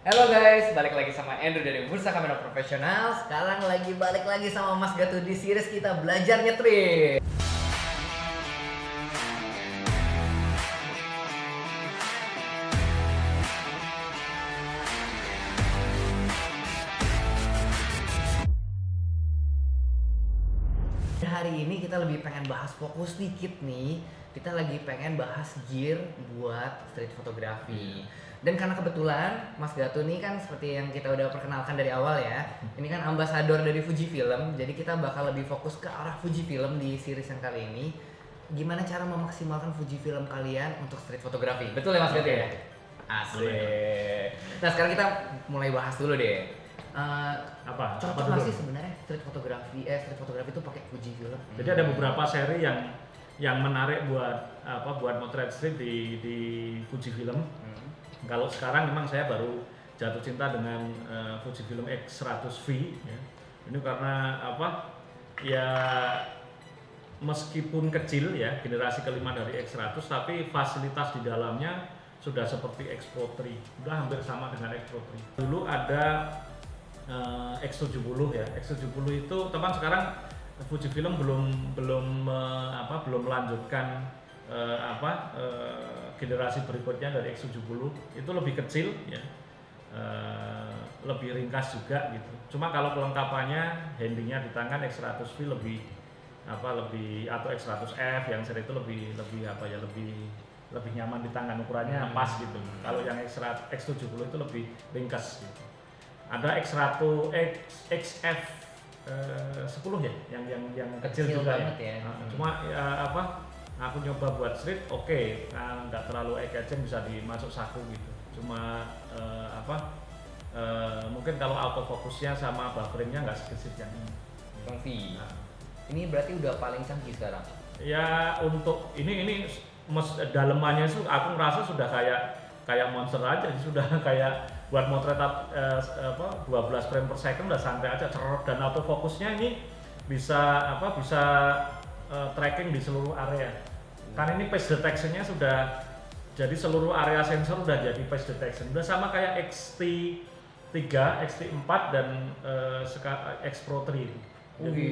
Halo guys, balik lagi sama Andrew dari Bursa Kamera Profesional. Sekarang balik lagi sama Mas Gatu di series kita belajar nyetrik. Hari ini kita lebih pengen bahas fokus dikit nih. Kita lagi pengen bahas gear buat street fotografi. Dan karena kebetulan Mas Gatu nih kan seperti yang kita udah perkenalkan dari awal ya, ini kan ambasador dari Fujifilm, jadi kita bakal lebih fokus ke arah Fujifilm di series yang kali ini. Gimana cara memaksimalkan Fujifilm kalian untuk street fotografi? Betul ya Mas Gatu ya? Asik. Nah sekarang kita mulai bahas dulu deh. Cocok nggak sih sebenarnya street fotografi itu pakai Fujifilm? Jadi ada beberapa seri yang menarik buat motret street di Fujifilm. Kalau sekarang memang saya baru jatuh cinta dengan Fujifilm X100V ya. Ini karena ya meskipun kecil ya, generasi kelima dari X100, tapi fasilitas di dalamnya sudah seperti X Pro 3, udah hampir sama dengan X Pro 3. Dulu ada X70 ya. X70 itu teman sekarang Fujifilm belum melanjutkan generasi berikutnya dari X70. Itu lebih kecil ya, lebih ringkas juga gitu. Cuma kalau kelengkapannya, handlingnya di tangan X100V lebih atau X100F yang seri itu lebih nyaman di tangan, ukurannya pas gitu. Kalau yang X70 itu lebih ringkas gitu. Ada X100 XF 10 ya, yang kecil juga banget ya. Cuma aku nyoba buat street, nggak terlalu eye-catching, bisa dimasuk saku gitu. Cuma mungkin kalau autofocusnya sama bufferingnya nggak segesit yang ini. Ini berarti udah paling canggih sekarang. Ya untuk ini dalemannya itu aku ngerasa sudah kayak monster aja, sudah kayak buat motret 12 frame per second udah santai aja, cerot, dan autofokusnya ini bisa tracking di seluruh area. Kan ini face detection-nya sudah jadi seluruh area sensor udah jadi face detection. Udah sama kayak XT3, XT4 dan X Pro 3 itu. Jadi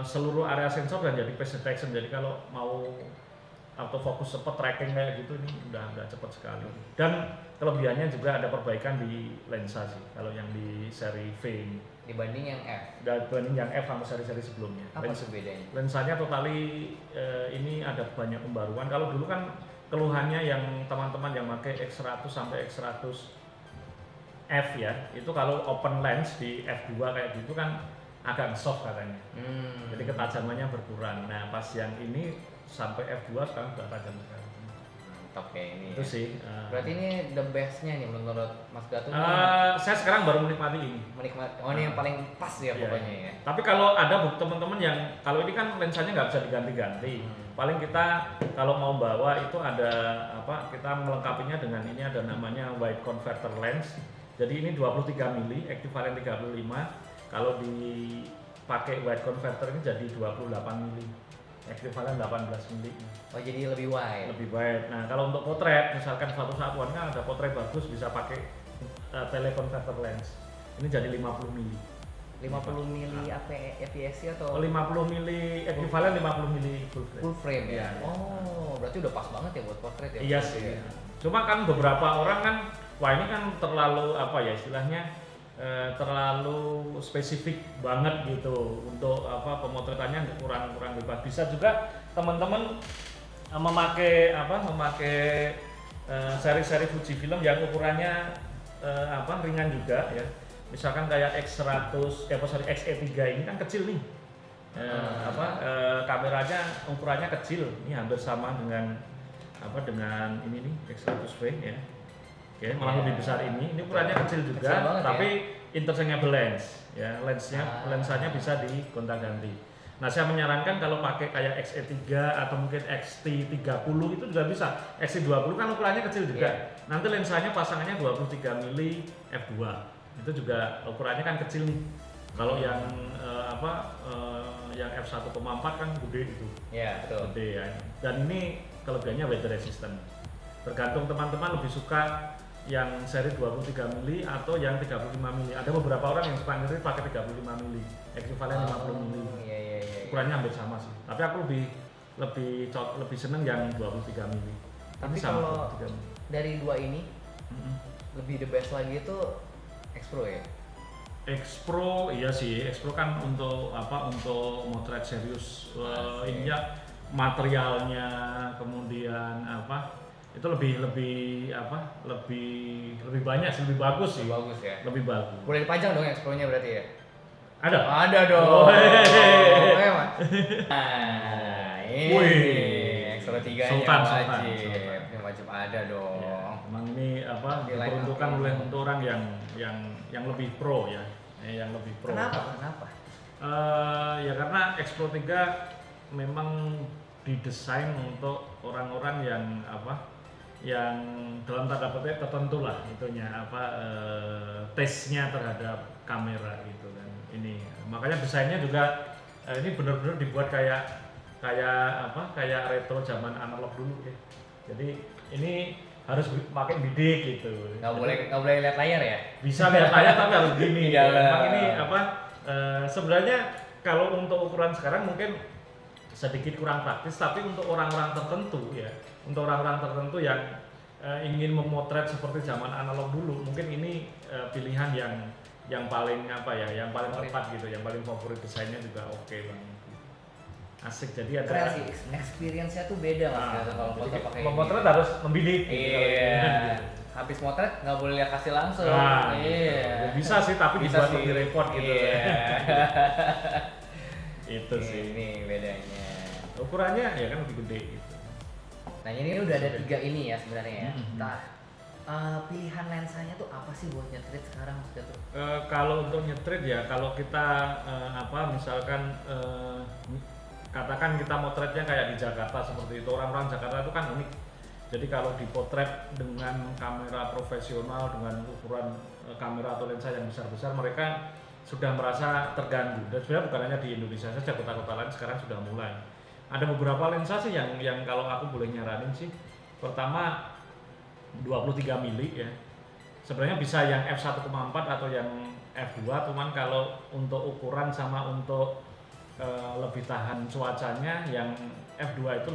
seluruh area sensor udah jadi face detection. Jadi kalau mau autofocus cepat, tracking kayak gitu, ini udah cepat sekali. Dan kelebihannya juga ada perbaikan di lensa sih, kalau yang di seri V ini. Dibanding yang F? Dibanding yang F sama seri-seri sebelumnya. Apa bedanya? Lensanya totali ini ada banyak pembaruan. Kalau dulu kan keluhannya yang teman-teman yang pakai X100 sampai X100 F ya, itu kalau open lens di F2 kayak gitu kan agak soft katanya. Jadi ketajamannya berkurang. Nah pas yang ini sampai F2 sekarang sudah tajam sekali. Oke, ini itu ya. sih. Berarti ini the bestnya nih menurut Mas Gatu. Saya sekarang baru menikmati ini. Ini yang paling pas ya pokoknya ya. Tapi kalau ada teman-teman yang kalau ini kan lensanya nggak bisa diganti-ganti. Paling kita kalau mau bawa itu ada kita melengkapinya dengan ini, ada namanya wide converter lens. Jadi ini 23 mili, ekivalen 35. Kalau dipakai wide converter ini jadi 28 mili. Ekivalen 18 mili. Oh jadi lebih wide. Lebih wide. Nah kalau untuk potret, misalkan suatu satuan kan ada potret bagus bisa pakai teleconverter lens. Ini jadi 50 mili. 50 mili APS-C atau? 50 mili ekivalen 50 mili full frame ya. Oh, berarti udah pas banget ya buat potret ya. Iya sih. Ya. Cuma kan beberapa orang kan, wah ini kan terlalu istilahnya terlalu spesifik banget gitu untuk pemotretannya kurang bebas. Bisa juga teman-teman memakai seri-seri Fujifilm yang ukurannya ringan juga ya. Misalkan kayak XE3 ini kan kecil nih. Kameranya ukurannya kecil. Ini hampir sama dengan ini nih X100V ya. Malah lebih besar ini ukurannya kecil juga, tapi interchangeable lens ya, lensanya bisa digonta-ganti. Nah saya menyarankan kalau pakai kayak XE3 atau mungkin XT30 itu juga bisa. XT20 kan ukurannya kecil juga, nanti lensanya pasangannya 23 mili f2, itu juga ukurannya kan kecil nih. Kalau yang yang f1,4 kan gede itu. Iya betul. Gede ya. Dan ini kelebihannya weather resistant. Tergantung teman-teman lebih suka yang seri 23 mili atau yang 35 mili. Ada beberapa orang yang suka ngetrit pakai 35 mili, ekuivalen 50 mili. Iya. Ukurannya hampir sama sih. Tapi aku lebih seneng yang 23 mili. Tapi sama kalau 23 mili. dari dua ini lebih the best lagi itu X Pro ya. X Pro iya sih, X Pro kan untuk untuk motret serius, ininya materialnya, kemudian itu lebih banyak sih, lebih bagus sih. Bagus ya. Lebih bagus. Boleh dipajang dong X Pro-nya berarti ya? Ada dong. Oh, nah, Wih. X Pro 3-nya Sultan. Yang wajib ada dong. Ya, emang ini diperuntukkan oleh untuk orang yang lebih pro ya, yang lebih pro. Kenapa? Ya karena X Pro 3 memang didesain untuk orang-orang yang dalam tanda petik tertentu lah itunya taste-nya terhadap kamera gitu kan. Ini makanya desainnya juga ini benar-benar dibuat kayak retro zaman analog dulu ya. Jadi ini harus makin bidik gitu. Nggak boleh lihat layar ya? Bisa lihat layar tapi harus gini. Iya. Memang ini sebenarnya kalau untuk ukuran sekarang mungkin sedikit kurang praktis, tapi untuk orang-orang tertentu ya, untuk orang-orang tertentu yang ingin memotret seperti zaman analog dulu, mungkin ini pilihan yang paling yang paling tepat gitu, yang paling favorit, desainnya juga oke banget. Asik, jadi ada keren sih, experience-nya tuh beda mas kalau foto pakai memotret harus membidik. Iya. Habis motret nggak boleh lihat hasil langsung. Iya. Bisa sih, tapi bisa dibuat lebih repot gitu. Iya. Itu sih. Ini bedanya. Ukurannya ya kan lebih gede gitu. Nah ini udah ada 3 ini ya sebenarnya ya. Nah, pilihan lensanya tuh apa sih buat nyetrit sekarang maksudnya tuh? Kalau untuk nyetrit ya, kalau kita misalkan katakan kita motretnya kayak di Jakarta seperti itu, orang-orang Jakarta itu kan unik. Jadi kalau dipotret dengan kamera profesional dengan ukuran kamera atau lensa yang besar-besar, mereka sudah merasa terganggu. Dan sebenarnya bukan hanya di Indonesia saja, kota-kota lain sekarang sudah mulai. Ada beberapa lensa sih yang kalau aku boleh nyaranin sih. Pertama 23 mili ya. Sebenarnya bisa yang f1.4 atau yang f2, cuman kalau untuk ukuran sama untuk lebih tahan cuacanya, yang f2 itu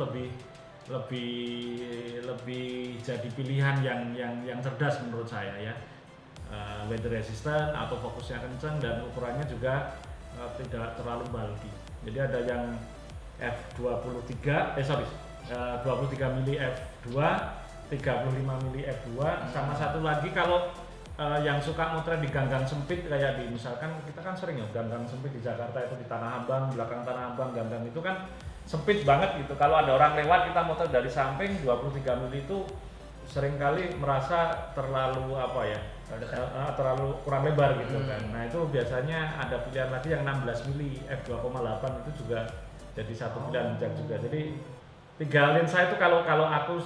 lebih jadi pilihan yang cerdas menurut saya ya. Weather resistant atau fokusnya kencang dan ukurannya juga tidak terlalu bulky. Jadi ada yang f23 23 mili f2, 35 mili f2, sama satu lagi kalau yang suka motret di gang-gang sempit kayak di misalkan kita kan sering ya gang-gang sempit di Jakarta itu di Tanah Abang, belakang Tanah Abang, gang-gang itu kan sempit banget gitu. Kalau ada orang lewat kita motret dari samping 23 mili itu seringkali merasa terlalu terlalu kurang lebar gitu kan. Nah itu biasanya ada pilihan lagi yang 16 mili f2,8 itu juga jadi satu pilihan bijak juga. Jadi 3 lensa itu kalau aku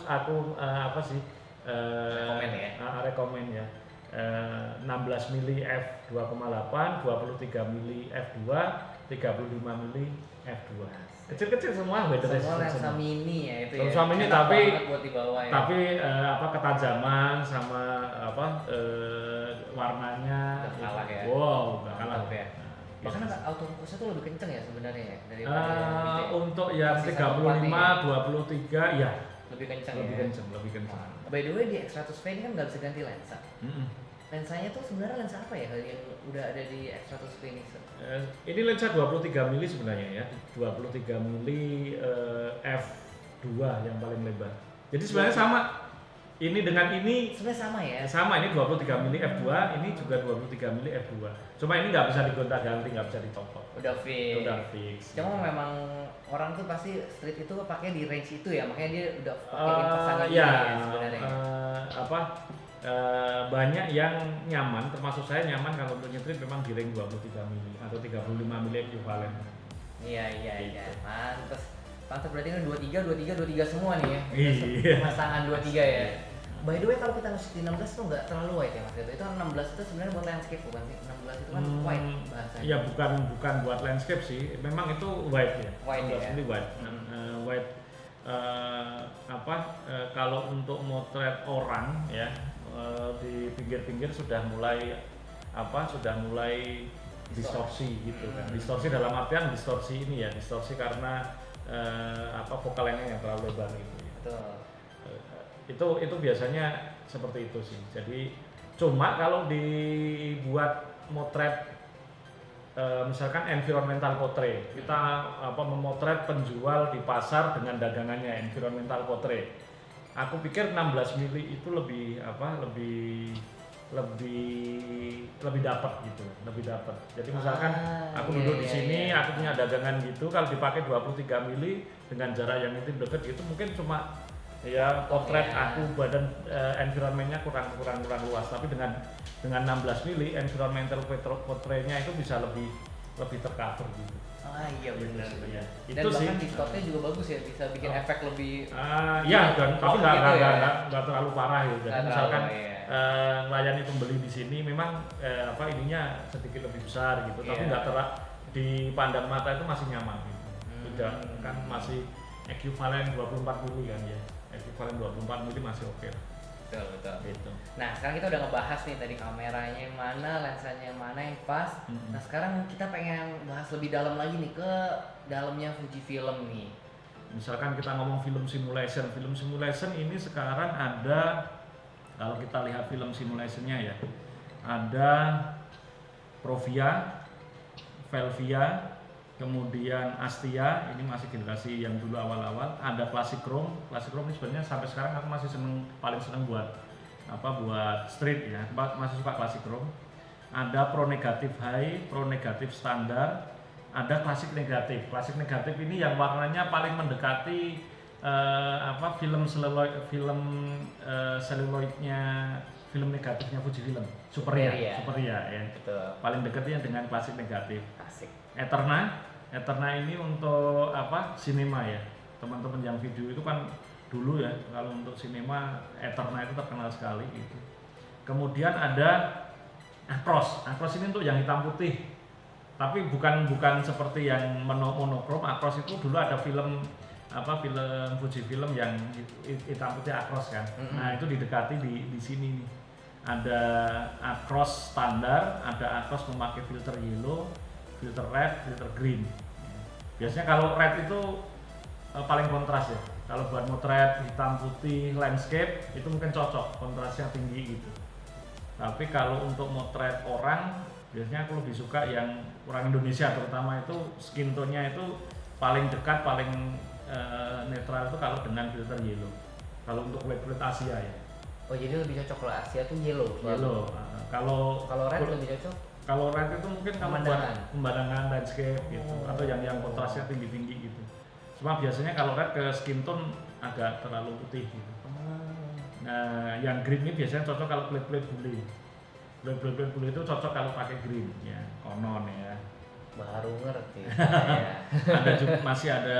rekomen ya. 16 mili f2,8, 23 mili f2, 35 mili f2. Kecil-kecil semua beda. Semua lensa mini ya itu. Lensa mini tapi buat dibawa ya. Tapi ketajaman sama warnanya udah kalah ya. Wow, udah kalah ya. Bahkan autofocusnya tuh lebih kenceng ya sebenarnya ya daripada untuk yang 35, 23 ya lebih kenceng. Lebih kenceng. By the way di X100V ini kan nggak bisa ganti lensa. Lensanya tuh sebenarnya lensa apa ya yang udah ada di X100V ini? Ini lensa 23 mili sebenarnya ya, 23 mili f2 yang paling lebar. Jadi sebenarnya sama. Ini dengan ini sebenarnya sama ya? Sama, ini 23 mili f2, ini juga 23 mili f2. Cuma ini nggak bisa digonta-ganti, nggak bisa ditopok. Udah fix. Cuma ya. memang orang tuh pasti street itu pakai di range itu ya, makanya dia udah pakai pasangan ya sebenarnya. Banyak yang nyaman, termasuk saya nyaman kalau untuk nyetrit memang di range 23 mili atau 35 mili ekuivalen. Iya. Pantes berarti ini 23 semua nih ya. Iya. Pasangan 23 ya. By the way kalau kita nge-shoot di 16 tuh nggak terlalu wide ya mas Gato? Itu 16 itu sebenarnya buat landscape bukan sih? 16 itu kan wide bahasanya. Iya bukan buat landscape sih, memang itu wide ya. Wide ya? Ini wide. Wide kalau untuk motret orang ya, di pinggir-pinggir sudah mulai distorsi gitu kan. Distorsi dalam artian distorsi ini ya, distorsi karena vokalnya yang terlalu lebar gitu ya. Itu biasanya seperti itu sih. Jadi cuma kalau dibuat motret misalkan environmental portrait, kita memotret penjual di pasar dengan dagangannya, environmental portrait. Aku pikir 16 mili itu lebih dapat gitu, lebih dapat. Jadi misalkan aku duduk di sini, aku punya dagangan gitu, kalau dipakai 23 mili dengan jarak yang intim dekat itu mungkin cuma ya potret aku badan environmentnya kurang luas, tapi dengan 16 mili environmental portraitnya itu bisa lebih tercover gitu. Iya benar. Ya. Dan bahkan distortnya juga bagus ya, bisa bikin efek lebih. Tapi nggak terlalu parah ya. Jadi misalkan melayani pembeli di sini memang ininya sedikit lebih besar gitu, tapi nggak dipandang mata itu masih nyaman gitu. Udah kan masih ekuivalen 24 mili kan ya. Ekuivalen 24 mili masih oke. Betul. Gitu. Nah sekarang kita udah ngebahas nih tadi kameranya yang mana, lensanya yang mana yang pas. Nah sekarang kita pengen bahas lebih dalam lagi nih ke dalamnya Fujifilm nih. Misalkan kita ngomong film simulation ini sekarang ada, kalau kita lihat film simulationnya ya, ada Provia, Velvia, kemudian Astia, ini masih generasi yang dulu awal-awal. Ada Classic Chrome ini sebenarnya sampai sekarang aku masih paling seneng buat street ya, masih suka Classic Chrome. Ada Pro Negative High, Pro Negative Standar, ada Classic Negative. Classic Negative ini yang warnanya paling mendekati film seluloidnya, film negatifnya Fujifilm, Superia ya. Betul. Paling dekatnya dengan Classic Negative. Asik. Eterna ini untuk sinema ya, teman-teman yang video itu kan dulu ya, kalau untuk sinema Eterna itu terkenal sekali gitu. Kemudian ada Acros ini untuk yang hitam putih, tapi bukan seperti yang monokrom. Acros itu dulu ada film Fujifilm yang hitam putih Acros kan. Nah itu didekati di sini nih. Ada Acros standar, ada Acros memakai filter yellow, filter red, filter green. Biasanya kalau red itu paling kontras ya. Kalau buat motret hitam putih landscape itu mungkin cocok, kontrasnya tinggi gitu. Tapi kalau untuk motret orang, biasanya aku lebih suka yang orang Indonesia terutama itu skin tone-nya itu paling dekat, paling netral itu kalau dengan filter yellow. Kalau untuk kulit Asia ya. Oh jadi lebih cocok kalau Asia tuh yellow. Kalau red lebih cocok. Kalau red itu mungkin kalau buat pemandangan landscape gitu, atau yang kontrasnya tinggi-tinggi gitu. Cuma biasanya kalau red ke skin tone agak terlalu putih gitu. Nah, yang green ini biasanya cocok kalau kulit bule. Kulit bule itu cocok kalau pakai green ya, konon ya. Baru ngerti. Ada juga, masih ada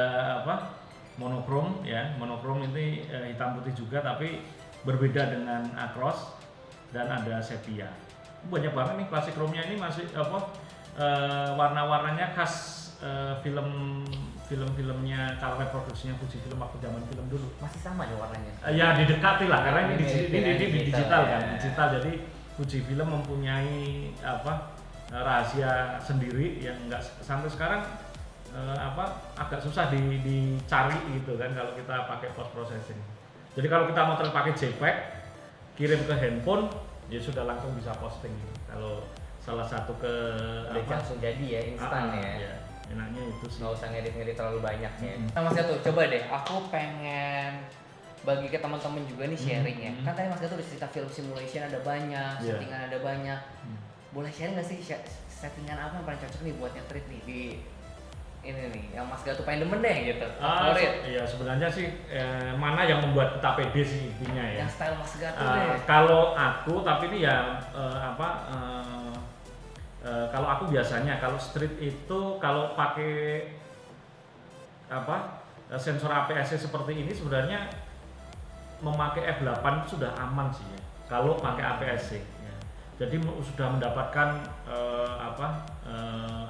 monokrom ya. Monokrom ini hitam putih juga tapi berbeda dengan Acros, dan ada sepia. Banyak banget nih Classic Chrome-nya ini masih warna-warnanya khas film-filmnya color produksinya Fujifilm waktu zaman film dulu. Masih sama ya warnanya? Ya didekati lah, karena ini digital kan, ya. Digital. Jadi Fujifilm mempunyai rahasia sendiri yang enggak sampai sekarang agak susah dicari gitu kan kalau kita pakai post processing. Jadi kalau kita mau pakai JPEG, kirim ke handphone, ya sudah langsung bisa posting. Kalau salah satu langsung jadi ya, instan ya. Enaknya itu sih. Nggak usah ngedit terlalu banyak ya. Nah Mas Gatot, coba deh, aku pengen bagi ke teman-teman juga nih sharing ya. Kan tadi Mas Gatot udah cerita film simulation ada banyak, settingan ada banyak. Boleh sharing nggak sih settingan apa yang paling cocok nih buat nyetrit nih di ini nih, yang Mas Gatot paling demen deh gitu. Favorit. Iya sebenarnya sih mana yang membuat kita pede sih intinya ya. Yang style Mas Gatot deh. Kalau aku, tapi ini ya kalau aku biasanya kalau street itu kalau pakai sensor APS-C seperti ini sebenarnya memakai F8 itu sudah aman sih ya. Kalau pakai APS-C ya. Jadi sudah mendapatkan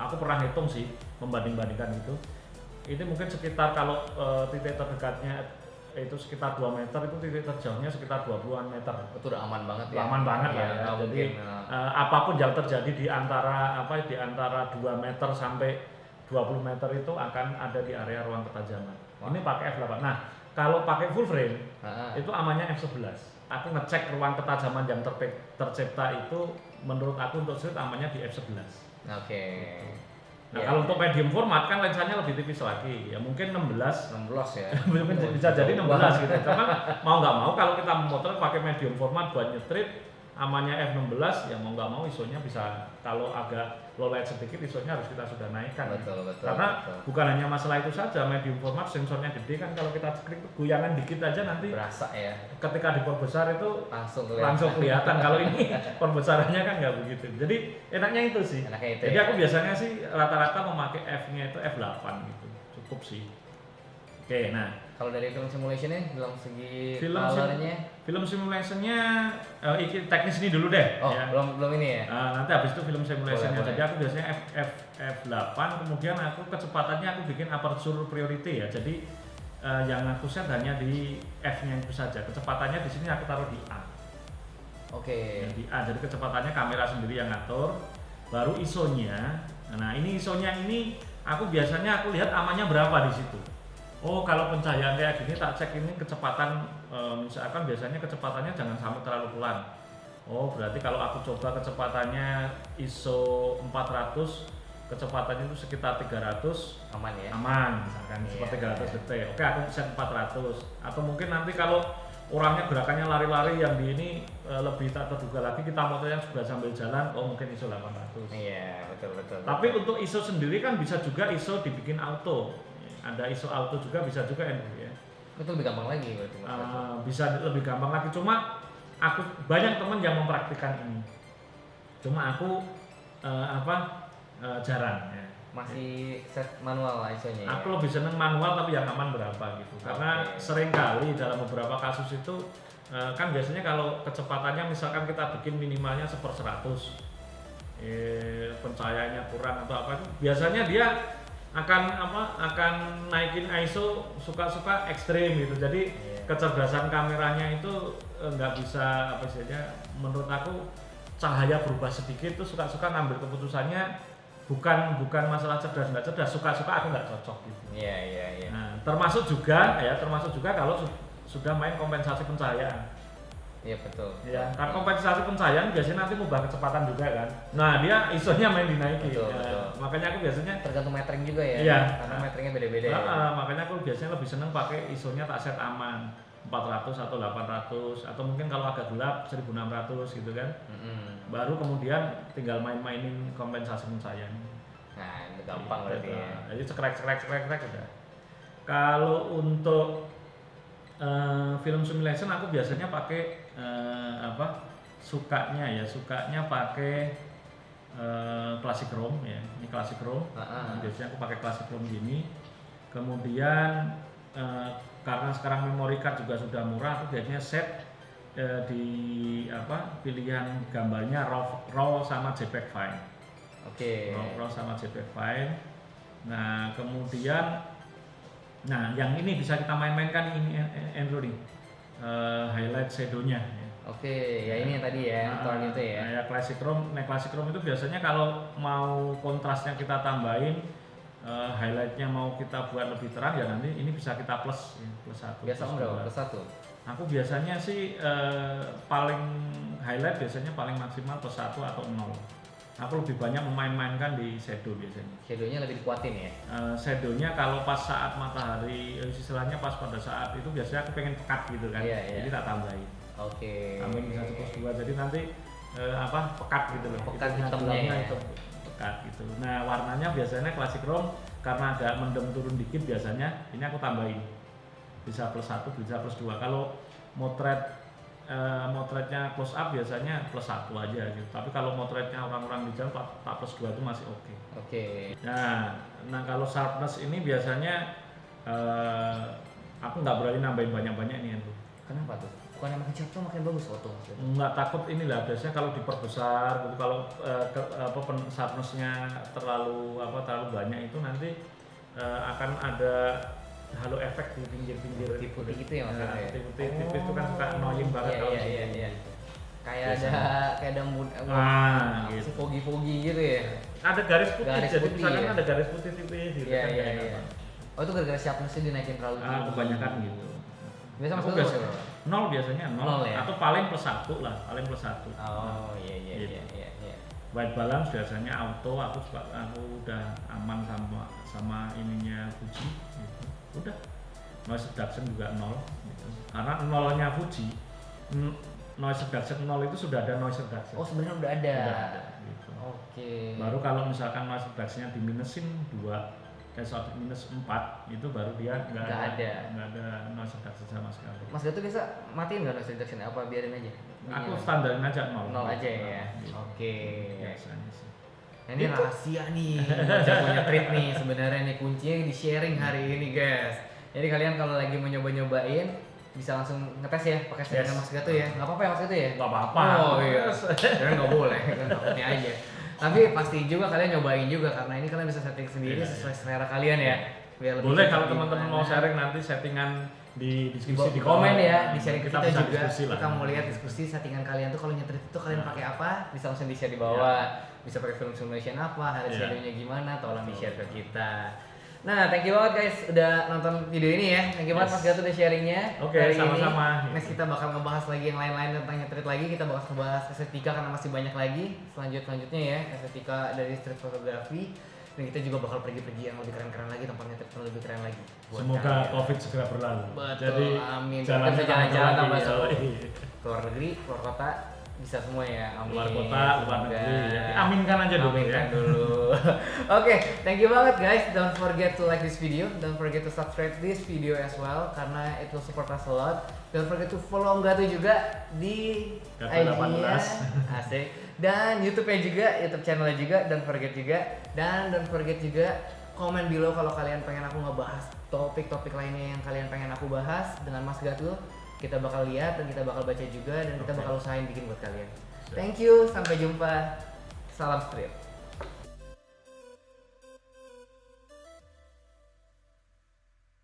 aku pernah hitung sih membanding-bandingkan itu. Ini mungkin sekitar kalau titik terdekatnya itu sekitar 2 meter, itu titik terjauhnya sekitar 20-an meter. Itu udah aman banget ya. Aman banget Iya, lah ya. nggak Jadi mungkin, apapun yang terjadi di antara 2 meter sampai 20 meter itu akan ada di area ruang ketajaman. Wah. Ini pakai f8. Nah, kalau pakai full frame itu amannya f11. Aku ngecek ruang ketajaman yang tercipta itu menurut aku untuk street amannya di f11. Oke. Nah, Ya. kalau untuk medium format kan lensanya lebih tipis lagi. Ya mungkin 16 ya. mungkin bisa jadi 16 gitu. Karena mau nggak mau kalau kita memotret pakai medium format buat nyetrit amannya f16 ya mau nggak mau ISO-nya bisa, kalau agak low light sedikit ISO-nya harus kita sudah naikkan. Betul. Karena bukan hanya masalah itu saja, medium format sensornya gede kan, kalau kita klik goyangan dikit aja nanti Berasa ya. ketika diperbesar itu Langsung kelihatan. Kalau ini perbesarannya kan nggak begitu. Jadi enaknya itu sih. Jadi aku biasanya sih rata-rata memakai F-nya itu F8 gitu. Cukup sih. Oke, nah kalau dari film simulation-nya dalam segi Film color-nya film simulation-nya teknis ini dulu deh. ya. belum ini ya. Nanti habis itu film simulation-nya. Boleh. Jadi aku biasanya F8, kemudian aku kecepatannya aku bikin aperture priority ya. Jadi yang aku set hanya di F-nya itu saja. Kecepatannya di sini aku taruh di A. Oke. Di A. Jadi kecepatannya kamera sendiri yang ngatur. Baru ISO-nya. Nah, ini ISO-nya ini aku biasanya aku lihat amannya berapa di situ. Oh, kalau pencahayaan kayak gini tak cek ini kecepatan, misalkan biasanya kecepatannya jangan sampai terlalu pelan. Oh, berarti kalau aku coba kecepatannya ISO 400, kecepatannya itu sekitar 300, Aman ya. aman misalkan seperti 300 detik. Oke, aku set 400. Atau mungkin nanti kalau orangnya gerakannya lari-lari yang di ini lebih tak terduga lagi, kita motornya juga sambil jalan, oh mungkin ISO 800. Iya, betul. Tapi untuk ISO sendiri kan bisa juga ISO dibikin auto. Ada ISO auto juga, bisa juga Andrew ya. Itu lebih gampang lagi berarti. Bisa lebih gampang lagi, cuma aku banyak teman yang mempraktikkan ini. Cuma aku jarang ya. Masih set manual lah ISO-nya. Aku lebih seneng manual tapi yang aman berapa gitu. Karena seringkali dalam beberapa kasus itu kan biasanya kalau kecepatannya misalkan kita bikin minimalnya 1/100, pencahayaannya kurang atau apa itu, biasanya dia akan naikin ISO suka-suka ekstrim gitu. Jadi kecerdasan kameranya itu nggak bisa apa saja. Menurut aku cahaya berubah sedikit itu suka-suka ngambil keputusannya bukan masalah cerdas nggak cerdas, suka-suka aku nggak cocok gitu. Iya. Nah, termasuk juga kalau sudah main kompensasi pencahayaan. Iya betul. Ya, kan kompensasi pencahayaan biasanya nanti mengubah kecepatan juga kan. Nah, dia ISO-nya main dinaiki. Betul. Makanya aku biasanya tergantung metering juga ya. Iya. Karena meteringnya beda-beda ya. Makanya aku biasanya lebih seneng pakai ISO-nya tak set aman 400 atau 800 atau mungkin kalau agak gelap 1600 gitu kan. Baru kemudian tinggal main-mainin kompensasi pencahayaan. Nah, itu gampang berarti ya. Jadi cekrek udah. Kalau untuk film simulation aku biasanya pakai sukanya pakai classic ROM ya. Ini classic ROM. Biasanya aku pakai classic ROM gini. Kemudian karena sekarang memory card juga sudah murah, aku biasanya set di pilihan gambarnya RAW sama JPEG file. Oke. RAW sama JPEG file. Nah, kemudian yang ini bisa kita main-mainkan ini Andrew nih. Highlight shadow-nya ya. Oke, ya ini yang tadi ya, tone itu ya. Ya classic ROM. Nah, classic ROM itu biasanya kalau mau kontrasnya kita tambahin, highlightnya mau kita buat lebih terang ya nanti ini bisa kita plus 1. Biasa berapa? Plus 1. Aku biasanya sih paling highlight biasanya paling maksimal plus 1 atau 0. Aku lebih banyak memain-mainkan di shadow biasanya. Shadownya lebih dikuatin ya? Shadownya kalau pas saat matahari, istilahnya pas pada saat itu biasanya aku pengen pekat gitu kan. Jadi tak tambahin. Oke. Tambahin bisa plus 2, jadi nanti pekat gitu loh. Pekat hitamnya ya? Itu pekat gitu. Nah, warnanya biasanya classic ROM karena agak mendem turun dikit biasanya ini aku tambahin. Bisa plus 1, bisa plus 2. Kalau motretnya close up biasanya plus 1 aja gitu. Tapi kalau motretnya orang-orang di jalan tak plus 2 itu masih oke. Oke. Nah kalau sharpness ini biasanya aku nggak berani nambahin banyak-banyak nih Andrew. Kenapa tuh? Bukan makin cepat makin bagus foto? Nggak takut inilah, biasanya kalau diperbesar gitu, kalau sharpness-nya terlalu banyak itu nanti akan ada halo efek di pinggir-pinggir putih-putih gitu ya maksudnya. Nah, putih-putih tipis itu kan suka annoying banget kalau di sini. Kayak Biasanya. ada Gitu. foggy gitu ya. Ada garis putih, Garis jadi putih, misalkan ya. ada garis putih tipis gitu Iya kan iya kayak iya. apa. Oh itu gara-gara sharpness-nya dinaikin terlalu tinggi. Kebanyakan gitu. Biasa Aku maksudnya biasa berapa? 0 biasanya 0, Nol ya? atau paling +1 lah, paling +1. Oh iya iya Gitu. iya iya. White balance biasanya auto, aku udah aman sama ininya Fuji gitu. Udah. Noise reduction juga 0 gitu. Karena nolnya Fuji noise reduction 0 itu sudah ada noise reduction. Oh sebenarnya udah ada. Udah ada gitu. Oke. Baru kalau misalkan noise reduction-nya diminusin 2 -4 itu baru dia nggak ada noise reduction sama sekali. Mas Gatot biasa matiin nggak noise reduction apa biarin aja? Aku standarin aja 0. 0 aja ya. Gitu. Oke. Biasanya sih. Nah, ini rahasia nih, punya trip nih sebenarnya nih kuncinya di sharing hari ini guys. Jadi kalian kalau lagi mau nyobain bisa langsung ngetes ya pakai settingan Mas Gatot ya. Nggak apa-apa ya Mas Gatot ya? Nggak apa-apa. Oh iya. Karena nggak boleh kan takutnya aja. Tapi pasti juga kalian nyobain juga karena ini kalian bisa setting sendiri sesuai selera kalian ya. Biar lebih Boleh cocok kalau di teman-teman mana. mau sharing nanti settingan di diskusi di bawah. komen ya, di sharing kita bisa juga. diskusi lah. Kita mau lihat diskusi settingan kalian tuh kalau nyetrit itu kalian pakai apa, bisa langsung di share di bawah. Bisa pakai film simulation apa, harus shadownya gimana, tolong di share ke kita. Nah, thank you banget guys udah nonton video ini ya. Thank you banget Mas Gatot udah sharingnya. Oke, hari sama-sama. ini. Next kita bakal ngebahas lagi yang lain-lain tentang nyetrit lagi. Kita bakal ngebahas estetika karena masih banyak lagi selanjutnya ya, estetika dari street photography. Dan kita juga bakal pergi-pergi yang lebih keren-keren lagi, tempat nyetrit yang lebih keren lagi. Buat Semoga kalian. Covid segera berlalu. Betul, Jadi amin. jalan Kita bisa jalan-jalan tambah lagi. seru. Yoi. Keluar negeri, keluar kota, bisa semua ya. Amin. Luar kota, luar Semoga. negeri. Ya, aminkan aja dulu Aminkan ya. dulu. Oke, thank you banget guys. Don't forget to like this video. Don't forget to subscribe this video as well karena it will support us a lot. Don't forget to follow Om Gatot juga di Gatot IG-nya. 18. Asik. Dan YouTube-nya juga, YouTube channel-nya juga. Don't forget juga. Dan don't forget juga komen below kalau kalian pengen aku ngebahas topik-topik lainnya yang kalian pengen aku bahas dengan Mas Gatot. Kita bakal lihat dan kita bakal baca juga dan kita bakal usahain bikin buat kalian. Thank you, sampai jumpa. Salam street.